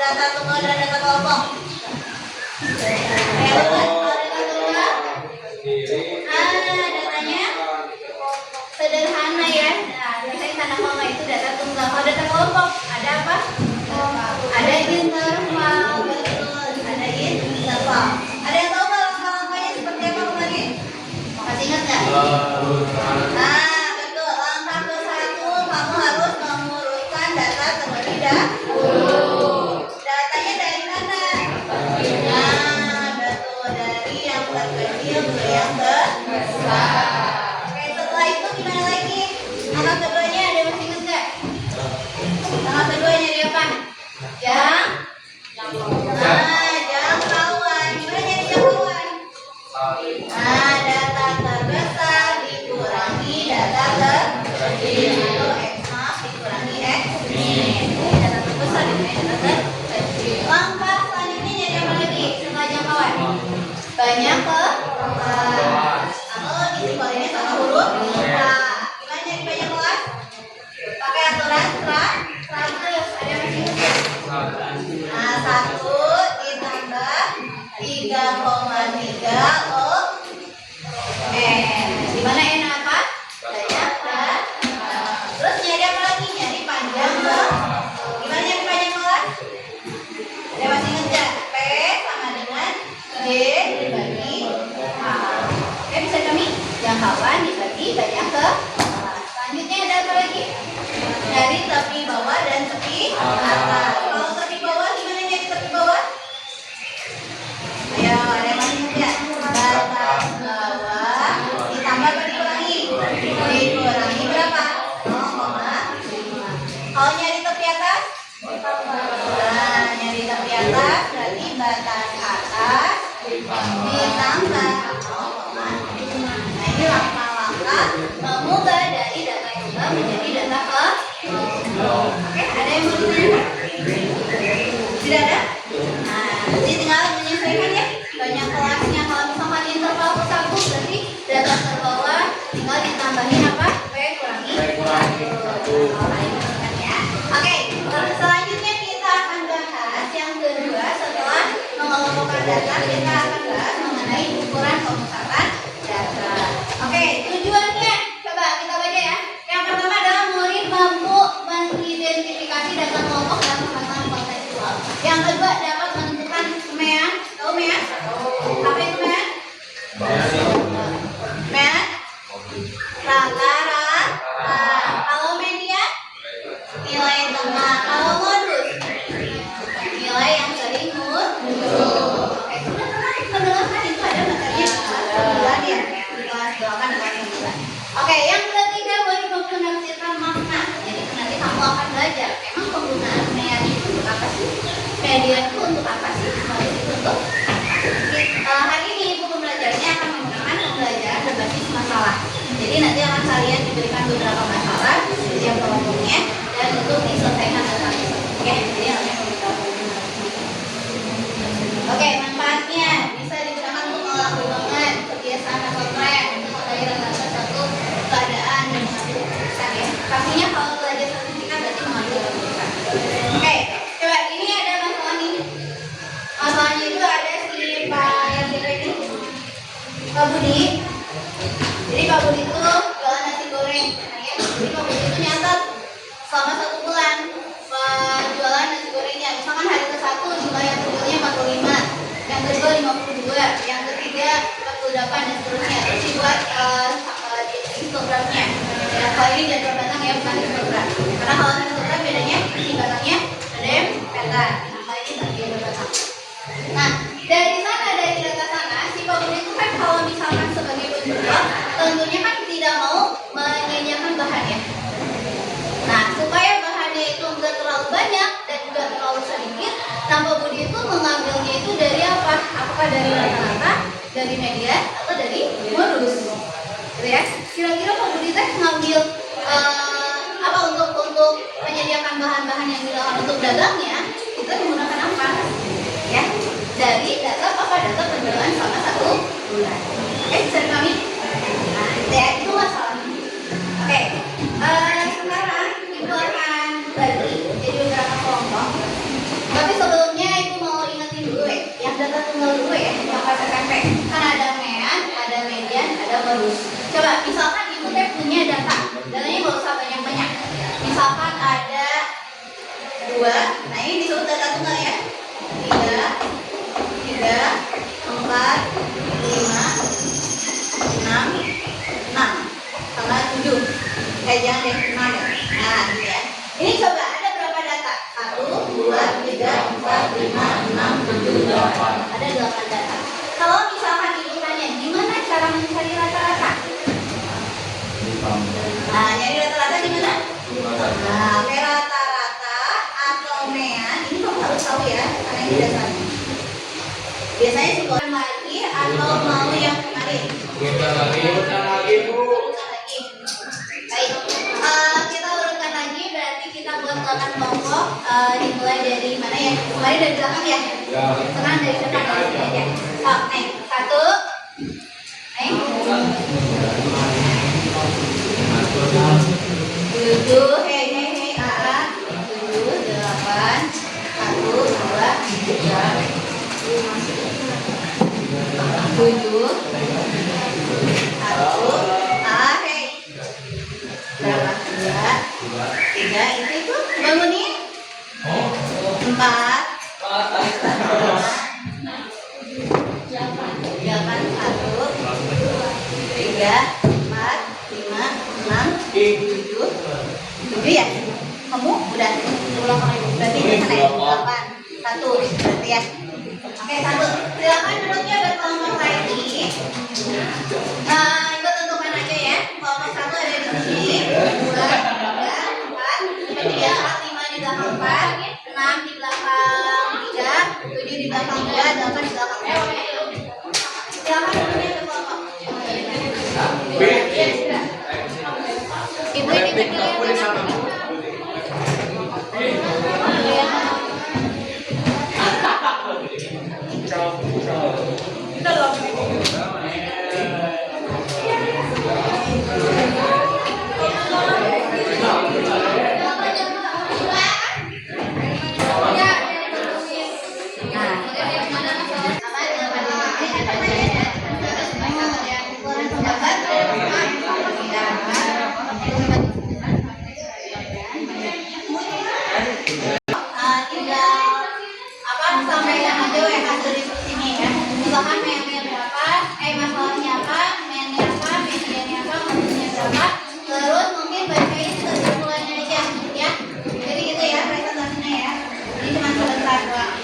data tunggal dan data kelompok. Datanya sederhana ya. Nah, biasanya tanda koma itu data tunggal. Kalau data kelompok ada apa? Ada interval, betul. Ada interval. Ada yang tahu nggak langkah-langkahnya seperti apa kemarin? Masih ingat nggak? Nah, betul. Langkah ke satu, kamu harus mengurutkan data terlebih dahulu. Datanya dari mana? Nah, betul. Dari yang terkecil ke yang terbesar. Oke, setelah itu gimana lagi? Langkah keduanya ada yang masih ingat nggak? Langkah keduanya nyari apa? Jangkauan. Gimana nyari jangkauan? Nah, data terbesar dikurangi data terkecil. X0 dikurangi X min. Data terbesar dikurangi data terkecil. Langkah selanjutnya nyari apa lagi setelah jangkauan? Banyak kelas. Kalau disimpalinnya sama huruf K. Gimana nyari banyak kelas? Pakai aturan radius. Ada yang masih ingat? Nah, 1 ditambah 3,3 n. Dimana n apa? Banyak kan? Terus nyari apa lagi? Nyari panjang kelas. Gimana nyari panjang kelas? Ada yang masih ingat nggak? P sama dengan J dibagi H. Oke, bisa kami jangkauan dibagi banyak kelas. Selanjutnya ada apa lagi? Nyari tepi bawah dan tepi atas. Kalau tepi bawah gimana nyari tepi bawah? Ayo, ada yang masih ingat nggak? Batas bawah ditambah apa dikurangi? Dikurangi berapa? 0,5. Kalau nyari tepi atas? Nah, nyari tepi atas berarti batas atas ditambah 0,5. Nah, ini langkah-langkah mengubah dari data tunggal menjadi data kelompok. Oke, ada yang mau ditanya? Tidak ada? Nah, nanti tinggal menyesuaikan ya. Banyak kelasnya. Kalau misalkan interval ke 1 berarti data terbawah tinggal ditambahin apa? P kurangi 1. Ya. Oke, selanjutnya kita akan bahas yang kedua. Setelah mengelompokkan data, kita akan bahas mengenai ukuran pemusatan data. Oke, tujuannya coba kita baca ya. Yang pertama adalah murid mampu mengidentifikasi data kelompok dan pemasaran kontekstual. Yang kedua dapat menentukan kemean. Tahu mean? Apa itu mean? Mean? Rata-rata. Kalau median? Nilai tengah. Kalau modus? Nilai yang sering muncul. Oke, sudah pernah mendengarkan itu ada materinya bulan ya? Di kelas 8 dan kelas 9. Oke, yang ketiga boleh menafsirkan makna. Jadi nanti kamu akan belajar emang penggunaan mean itu untuk apa sih? Median itu untuk apa sih? Modus itu untuk hari ini ibu pembelajarannya akan menggunakan pembelajaran berbasis masalah. Jadi nanti akan kalian diberikan beberapa masalah setiap kelompoknya dan untuk diselesaikan satu-satu. Oke, jadi namanya pembelajaran. Oke, manfaatnya bisa digunakan untuk melakukan kebiasaan atau tren untuk pembelajaran dalam satu keadaan dan mengambil keputusan ya. Pastinya kalau belajar sertifikat berarti mengambil keputusan. Oke, coba ini ada masalah ini. Masalahnya itu ada si Pak yang kita ini Pak Budi. Jadi Pak Budi itu jualan nasi goreng. Nah, ya. Jadi Pak Budi itu nyatet selama 1 bulan jualan nasi gorengnya. Misalkan hari ke-1 jumlah yang terjualnya 45, yang kedua 52, yang ketiga 48 dan seterusnya. Terus dibuat histogramnya. Ya, kalau ini jadwal batang ya, bukan histogram. Karena kalau histogram bedanya isi batangnya ada yang peta. Nah, kalau ini bagi jadwal batang. Nah, dari sana, dari data sana, si Pak Budi itu kan kalau misalkan sebagai penjual, tentunya kan tidak mau menyanyiakan bahannya. Nah, supaya bahannya itu enggak terlalu banyak dan juga terlalu sedikit, nah Pak Budi itu mengambilnya itu dari apa? Apakah dari rata-rata, dari median, atau dari modus? Gitu ya. Kira-kira Pak Budi teh ngambil apa untuk menyediakan bahan-bahan yang digunakan untuk dagangnya, kita menggunakan apa? Ya, dari data apa? Data penjualan selama 1 bulan. Oke, bisa kami? Nah, ya itu masalahnya. Oke, sekarang ibu akan bagi jadi beberapa kelompok. Tapi sebelum modus. Coba misalkan ibu teh punya datanya nggak usah banyak-banyak. Misalkan ada 2, nah ini disebut data tunggal ya. 3, 4, 5, 6, 6 sama 7. Jangan deh 6 ya. Nah gitu ya. Ini coba ada berapa data? 1, 2, 3, 4, 5, 6, 7, 8. Ada 8 data. Kalau misalkan ibu tanya gimana cara mencari rata-rata? Nah, nyari rata-rata gimana? Nah, oke, rata-rata atau mean ini kamu harus tahu ya, karena ini dasarnya. Biasanya sebulan lagi atau mau yang kemarin? Urutkan lagi Bu. Baik, kita urutkan lagi, berarti kita buat 8 kelompok. Dimulai dari mana ya? Kemarin dari belakang ya? Ya. Sekarang dari depan aja. Oh, naik 1, naik 7, hei, AA 7, 8, 1, 2, 3, 7, 1, hei berapa? 2, 3, itu bangunin 4, 8, 1, 3, 4, 5, 6, 7 ya? Kamu udah ulang lagi. Berarti ini sana ya? 8, 1 berarti ya? Oke, 1. Silakan duduknya berkelompok lagi. Ikut tentukan aja ya. Kelompok 1 ada di sini. 2, 3, 4, 5 di belakang 4, 6 di belakang 3, 7 di belakang 2, 8 di belakang 2. Silakan duduknya berkelompok. Ibu ini kecil ya. Sampaikan aja ya hasil diskusinya ya. Misalkan mainnya berapa, masalahnya apa, mainnya apa, medianya apa, maksudnya berapa. Terus mungkin bacain kesimpulannya aja ya. Jadi gitu ya presentasinya ya. Ini cuma sebentar doang.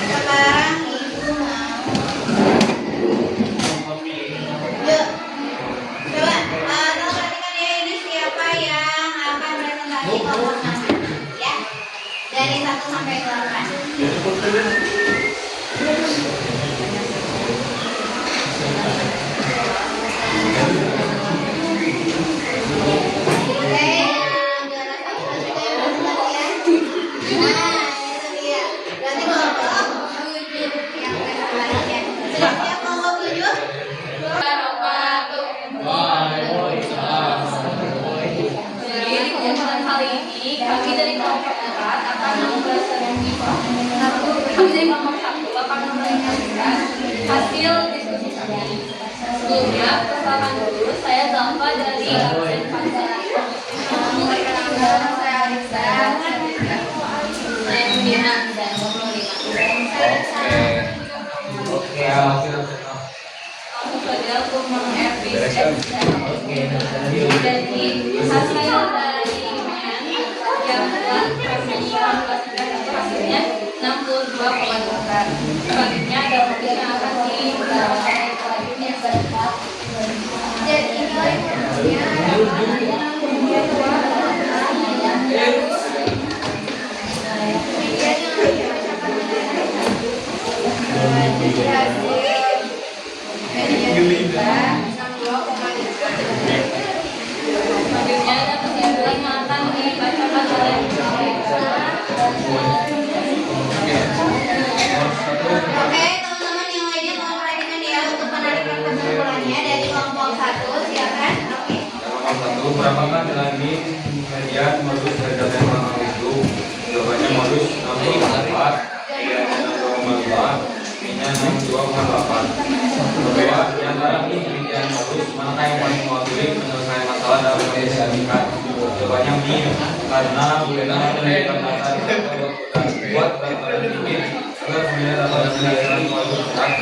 Sekarang ibu mau. Yuk. Coba tolong perhatikan ya, ini siapa yang akan presentasi kelompok nama ya. Dari 1 sampai 8. Kami dari kelompok 4 akan mempresentasikan hasil diskusi kami. Sebelumnya, perkenalkan dulu, saya Zalfa dari absen Pancasila. Perkenalkan, saya Alisa. Saya Medina dan 25. Oke. Langsung saja untuk mengevaluasi. Jadi, hasil dari yang buat hasilnya 62,2. Selanjutnya ada topik yang akan dibahas selanjutnya. Jadi nilai hasilnya selanjutnya ada kesimpulan yang akan dibacakan oleh Oke, teman-teman yang lainnya tolong perhatikan ya untuk penarikan kesimpulannya dari kelompok 1, silakan. Oke. Kelompok 1, berapakah nilai median modus dari data yang pertama itu? Jawabannya modus 64, 6,2, minyak 62,8. yang paling mewakili penyelesaian masalah dalam kondisi tingkat. Jawabannya MIM, karena guna menentukan dasar dan kuat dan tinggi agar kemudian dapat menyelesaikan suatu perkara.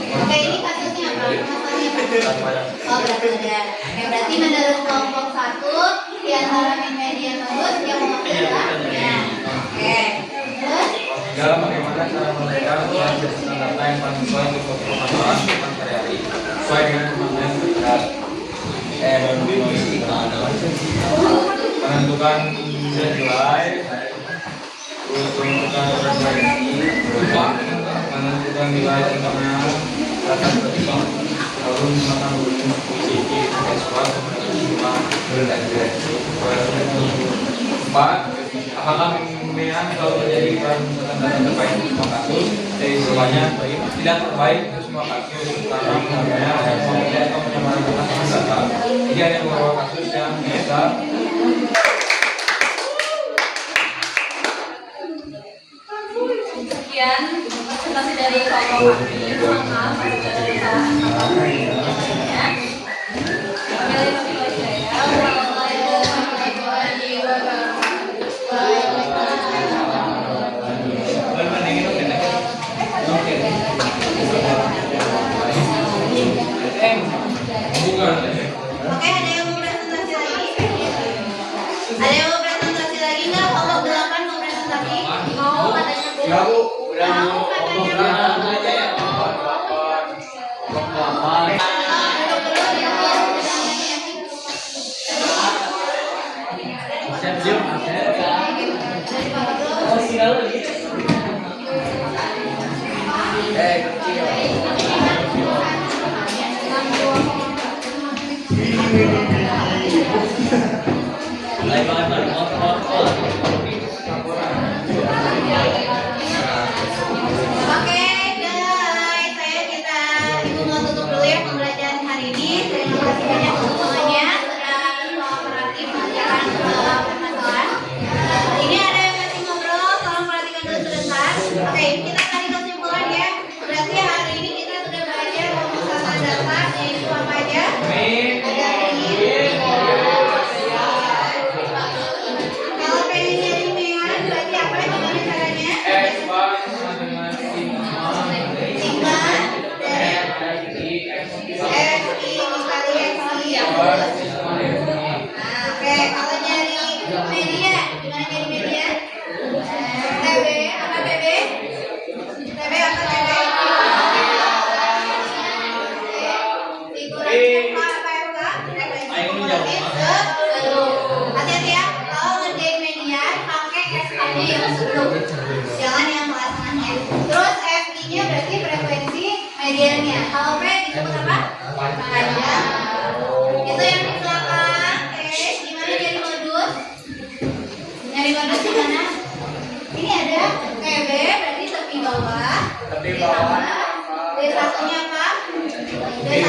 Oke, ini kasusnya apa? Masalahnya apa? Oh, berat badan. Oke, berarti menurut kelompok 1 di antara media bagus yang mewakili adalah ya. Oke. Terus Dalam bagaimana cara menentukan data yang paling sesuai untuk suatu permasalahan tentang sehari-hari sesuai dengan kemampuan tingkat. Menentukan nilai, menentukan frekuensi, menentukan nilai tengahnya, data berkembang, lalu menggunakan puisi, ekspor, dan empat, apakah pemilihan selalu terjadi pada data terbaik untuk semua kasus? Jawabannya tidak terbaik untuk semua kasus karena pemilihan atau penyampaian data. Jadi ada beberapa kasus yang bisa Sekian presentasi dari kelompok kami. Maaf apabila ada kesalahan-kesalahan ya. Oke, ada yang mau presentasi lagi? Ada yang mau presentasi lagi nggak? Kelompok 8 mau presentasi? Mau katanya Bu. Mau katanya Oke, guys, Ibu mau tutup dulu ya pembelajaran hari ini. Terima kasih banyak untuk semuanya sudah kooperatif mengerjakan permasalahan. Ini ada yang masih ngobrol, tolong perhatikan dulu sebentar. Oke, kita tarik kesimpulan ya. Berarti hari ini kita sudah belajar pemrosesan data yaitu apa aja? Ada ini. Kalau pengen jadi mean, berarti apa? Gimana caranya? Oke, kalau nyari media, gimana nyari media? TB, apa TB? TB apa TB? Figurasi apa FK? Referensi kumulatif hati-hati ya, kalau ngerjain media pakai SK-nya yang sebelum, jangan yang kelas tengahnya. Terus FI-nya berarti frekuensi medianya. Kalau P disebut apa? Panjang. Itu yang di belakang. Oke, gimana jadi modus? Nyari modus gimana? Ini ada TB berarti tepi bawah. D1-nya apa? D1 apa? D1?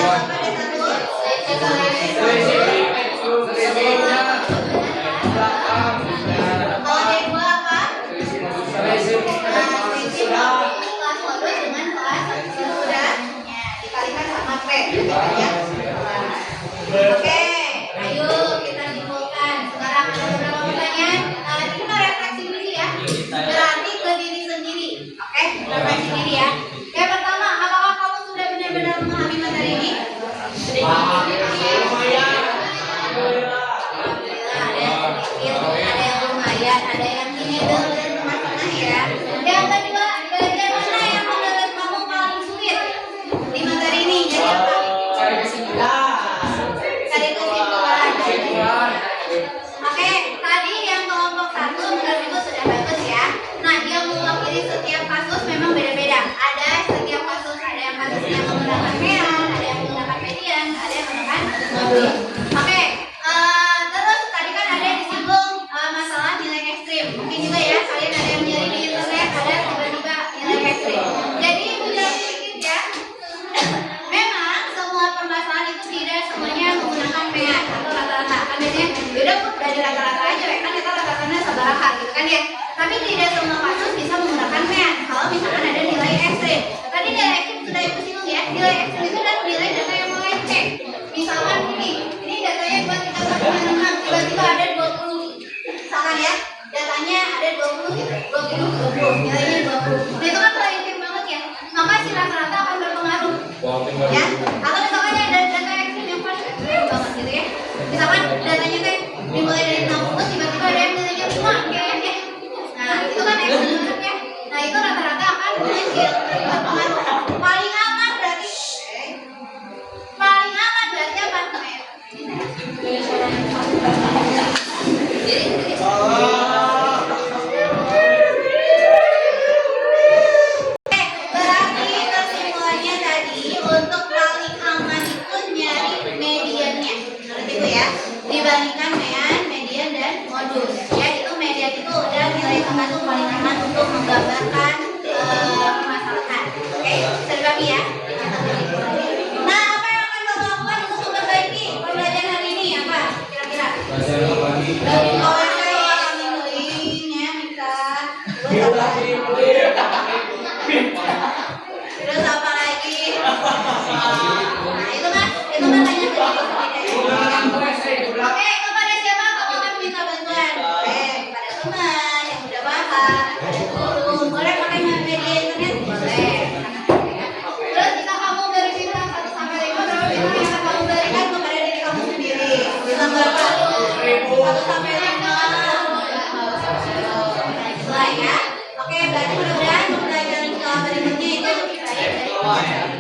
Kalau D2 apa? Kelas modus dengan kelas sesudahnya dikalikan sama P. Oke, ayo kita simpulkan. Sekarang ada beberapa pertanyaan. Kita refleksi dulu ya. Berarti ke diri sendiri. Oke, refleksi diri ya. Yang pertama, apakah kamu sudah benar-benar memahami materi ini? Ada yang lumayan, ada yang ini dan tengah-tengah ya. Yang kedua, bagian mana yang menurut kamu paling sulit di materi ini? Jadi apa? Cari kesimpulan. Oke, tadi yang kelompok 1 menurut Ibu sudah bagus ya. Nah, yang mewakili setiap kasus memang beda-beda. Ada setiap kasus, ada yang kasusnya menggunakan mean, ada yang menggunakan median, ada yang menggunakan modus. Oke, terus tadi kan ada yang disinggung masalah nilai ekstrim. Mungkin juga ya, kalian ada yang nyari di internet, ada tiba-tiba nilai ekstrim. Jadi Ibu jelasin sedikit ya. Memang semua permasalahan itu tidak semuanya menggunakan mean atau rata-rata. Kan biasanya beda pun dari rata-rata aja ya kan kita rata-ratanya sabaraha gitu kan ya. Tapi tidak semua kasus bisa menggunakan mean. Kalau misalkan ada nilai ekstrim. Tadi nilai ekstrim sudah Ibu singgung ya. Nilai ekstrim itu adalah nilai data yang melenceng. Misalkan ini datanya buat kita menenang, tiba-tiba ada 20. Misalkan ya, datanya ada 20 gitu, 20, nilainya 20. Nah itu kan relatif banget ya, maka si rata-rata akan berpengaruh. Ya, atau misalkan ada data ekstrim yang paling ekstrim banget gitu ya. Misalkan datanya teh dimulai dari 60, tiba-tiba ada yang nilainya 5 kayaknya. Nah itu kan ekstrim banget ya. Nah itu rata-rata akan berpengaruh. Paling aman berarti apa? Berarti kesimpulannya tadi untuk paling aman itu nyari mediannya. Berarti itu ya, dibandingkan median dan modus. Ya itu median itu udah nilai tengah itu paling aman untuk menggambarkan permasalahan. Oke, bisa dipahami ya. Nah, apa yang akan kamu lakukan untuk memperbaiki pembelajaran hari ini? Apa kira-kira? Oh, ya, minta. Terus apa lagi? Nah, itu kan hanya Oke, kepada siapa kamu akan minta bantuan? Oke, kepada teman yang udah paham, ada guru, boleh pakai media internet? Boleh. Terus jika kamu dari bintang 1 sampai 5, berapa bintang yang akan kamu berikan kepada diri kamu sendiri? Bintang berapa? 1 sampai 5. Nah, ya. Oke, berarti mudah-mudahan pembelajaran sekolah berikutnya itu lebih baik dari